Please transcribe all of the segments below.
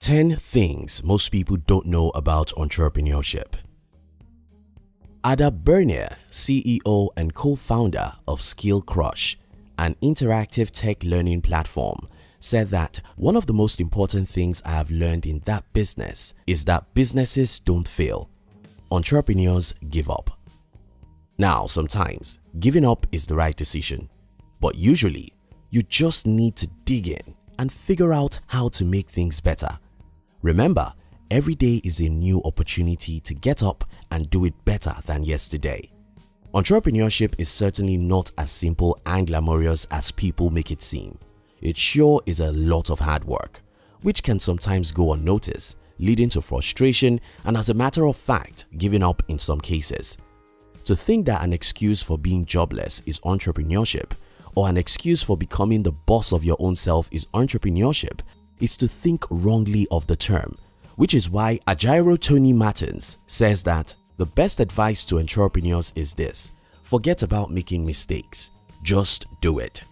10 things most people don't know about entrepreneurship. Ada Bernier, CEO and co-founder of Skill Crush, an interactive tech learning platform, said that one of the most important things I have learned in that business is that businesses don't fail. Entrepreneurs give up. Now, sometimes giving up is the right decision, but usually you just need to dig in and figure out how to make things better. Remember, every day is a new opportunity to get up and do it better than yesterday. Entrepreneurship is certainly not as simple and glamorous as people make it seem. It sure is a lot of hard work, which can sometimes go unnoticed, leading to frustration and, as a matter of fact, giving up in some cases. To think that an excuse for being jobless is entrepreneurship, or an excuse for becoming the boss of your own self is entrepreneurship, is to think wrongly of the term, which is why Ajiro Tony Martins says that the best advice to entrepreneurs is this: forget about making mistakes, just do it.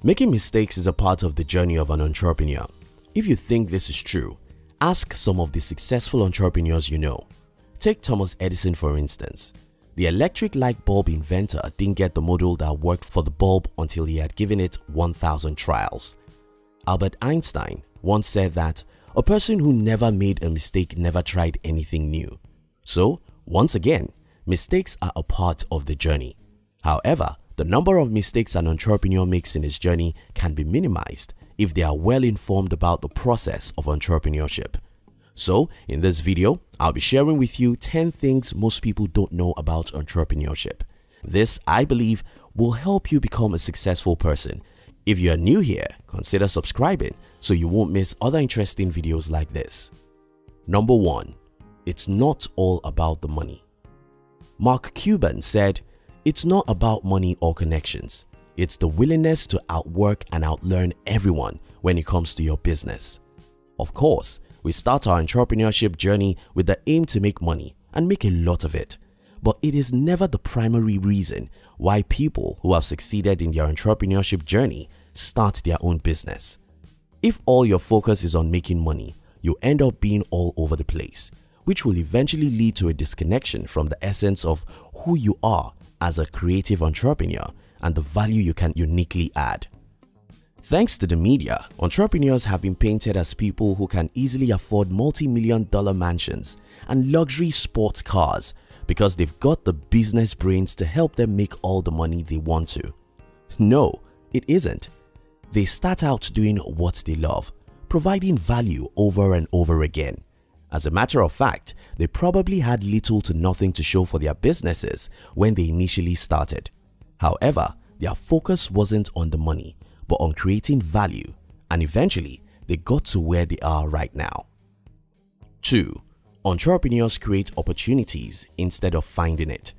Making mistakes is a part of the journey of an entrepreneur. If you think this is true, ask some of the successful entrepreneurs you know. Take Thomas Edison for instance. The electric light bulb inventor didn't get the model that worked for the bulb until he had given it 1,000 trials. Albert Einstein once said that a person who never made a mistake never tried anything new. So, once again, mistakes are a part of the journey. However, the number of mistakes an entrepreneur makes in his journey can be minimized if they are well informed about the process of entrepreneurship. So, in this video, I'll be sharing with you 10 things most people don't know about entrepreneurship. This, I believe, will help you become a successful person. If you are new here, consider subscribing so you won't miss other interesting videos like this. Number 1. It's not all about the money. Mark Cuban said, "It's not about money or connections. It's the willingness to outwork and outlearn everyone when it comes to your business." Of course, we start our entrepreneurship journey with the aim to make money and make a lot of it. But it is never the primary reason why people who have succeeded in their entrepreneurship journey start their own business. If all your focus is on making money, you end up being all over the place, which will eventually lead to a disconnection from the essence of who you are as a creative entrepreneur and the value you can uniquely add. Thanks to the media, entrepreneurs have been painted as people who can easily afford multi-million-dollar mansions and luxury sports cars because they've got the business brains to help them make all the money they want to. No, it isn't. They start out doing what they love, providing value over and over again. As a matter of fact, they probably had little to nothing to show for their businesses when they initially started. However, their focus wasn't on the money, but on creating value, and eventually they got to where they are right now. 2. Entrepreneurs create opportunities instead of finding it.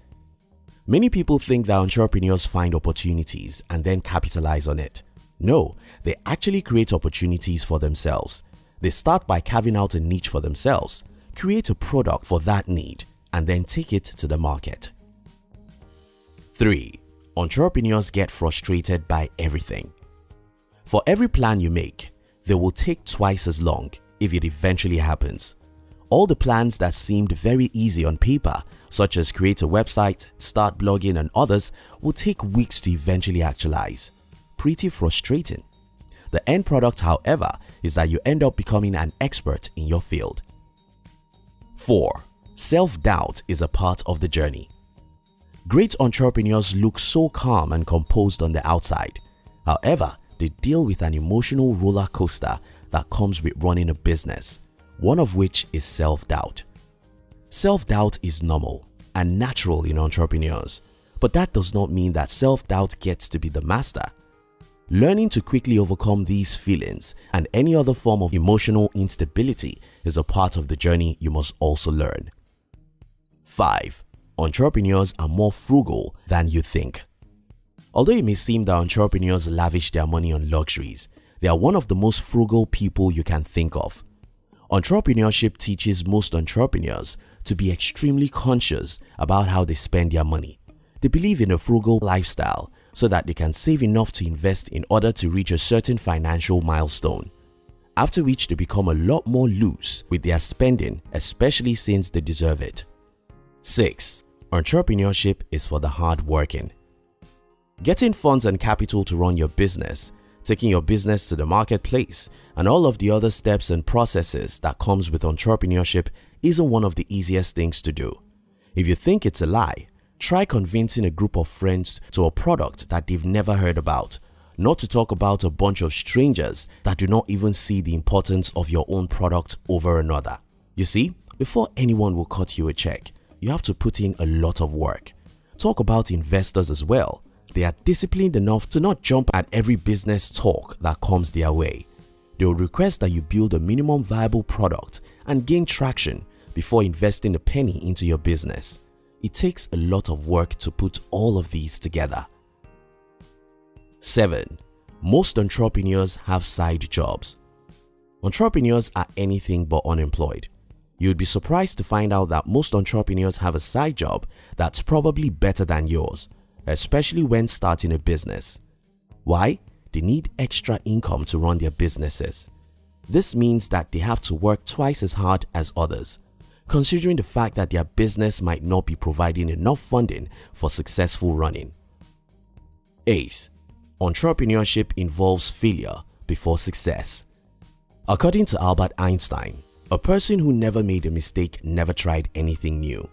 Many people think that entrepreneurs find opportunities and then capitalize on it. No, they actually create opportunities for themselves. They start by carving out a niche for themselves, create a product for that need, and then take it to the market. 3. Entrepreneurs get frustrated by everything. For every plan you make, they will take twice as long if it eventually happens. All the plans that seemed very easy on paper, such as create a website, start blogging and others, will take weeks to eventually actualize. Pretty frustrating. The end product, however, is that you end up becoming an expert in your field. 4. Self-doubt is a part of the journey. Great entrepreneurs look so calm and composed on the outside. However, they deal with an emotional roller coaster that comes with running a business, one of which is self-doubt. Self-doubt is normal and natural in entrepreneurs, but that does not mean that self-doubt gets to be the master. Learning to quickly overcome these feelings and any other form of emotional instability is a part of the journey you must also learn. 5. Entrepreneurs are more frugal than you think. Although it may seem that entrepreneurs lavish their money on luxuries, they are one of the most frugal people you can think of. Entrepreneurship teaches most entrepreneurs to be extremely conscious about how they spend their money. They believe in a frugal lifestyle so that they can save enough to invest in order to reach a certain financial milestone. after which they become a lot more loose with their spending, especially since they deserve it. 6. Entrepreneurship is for the hardworking. Getting funds and capital to run your business, taking your business to the marketplace, and all of the other steps and processes that comes with entrepreneurship isn't one of the easiest things to do. If you think it's a lie, try convincing a group of friends to a product that they've never heard about, not to talk about a bunch of strangers that do not even see the importance of your own product over another. You see, before anyone will cut you a check, you have to put in a lot of work. Talk about investors as well. They are disciplined enough to not jump at every business talk that comes their way. They will request that you build a minimum viable product and gain traction before investing a penny into your business. It takes a lot of work to put all of these together. 7. Most entrepreneurs have side jobs. Entrepreneurs are anything but unemployed. You'd be surprised to find out that most entrepreneurs have a side job that's probably better than yours, especially when starting a business. Why? They need extra income to run their businesses. This means that they have to work twice as hard as others, considering the fact that their business might not be providing enough funding for successful running. 8. Entrepreneurship involves failure before success. According to Albert Einstein, a person who never made a mistake never tried anything new.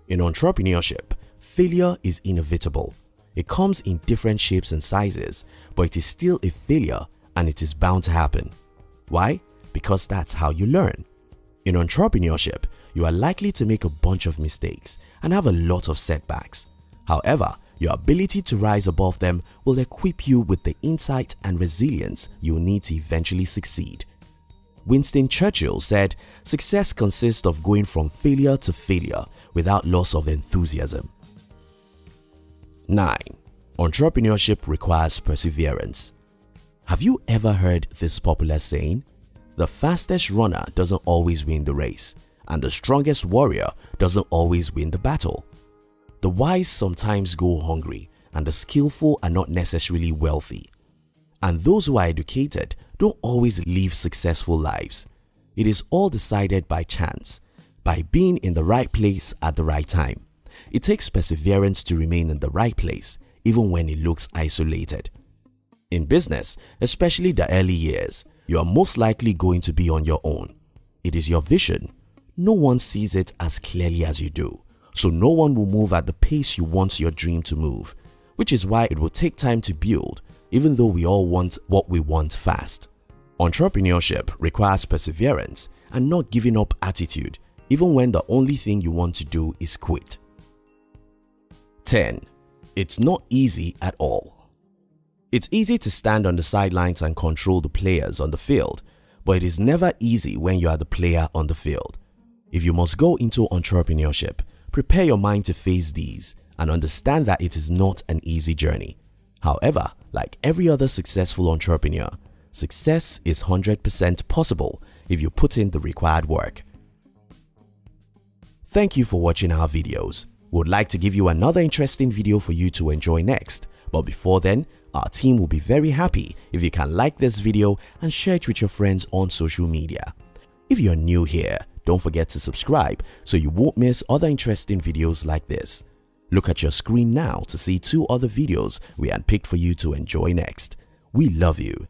In entrepreneurship, failure is inevitable. It comes in different shapes and sizes, but it is still a failure and it is bound to happen. Why? Because that's how you learn. In entrepreneurship, you are likely to make a bunch of mistakes and have a lot of setbacks. However, your ability to rise above them will equip you with the insight and resilience you need to eventually succeed. Winston Churchill said, "Success consists of going from failure to failure without loss of enthusiasm." 9. Entrepreneurship requires perseverance. Have you ever heard this popular saying? The fastest runner doesn't always win the race, and the strongest warrior doesn't always win the battle. The wise sometimes go hungry, and the skillful are not necessarily wealthy. And those who are educated don't always live successful lives. It is all decided by chance, by being in the right place at the right time. It takes perseverance to remain in the right place, even when it looks isolated. In business, especially the early years, you are most likely going to be on your own. It is your vision. No one sees it as clearly as you do, so no one will move at the pace you want your dream to move, which is why it will take time to build, even though we all want what we want fast. Entrepreneurship requires perseverance and not giving up attitude, even when the only thing you want to do is quit. 10. It's not easy at all. It's easy to stand on the sidelines and control the players on the field, but it is never easy when you are the player on the field. If you must go into entrepreneurship, prepare your mind to face these and understand that it is not an easy journey. However, like every other successful entrepreneur, success is 100% possible if you put in the required work. Thank you for watching our videos. We would like to give you another interesting video for you to enjoy next, but before then, our team will be very happy if you can like this video and share it with your friends on social media. If you're new here, don't forget to subscribe so you won't miss other interesting videos like this. Look at your screen now to see 2 other videos we handpicked for you to enjoy next. We love you.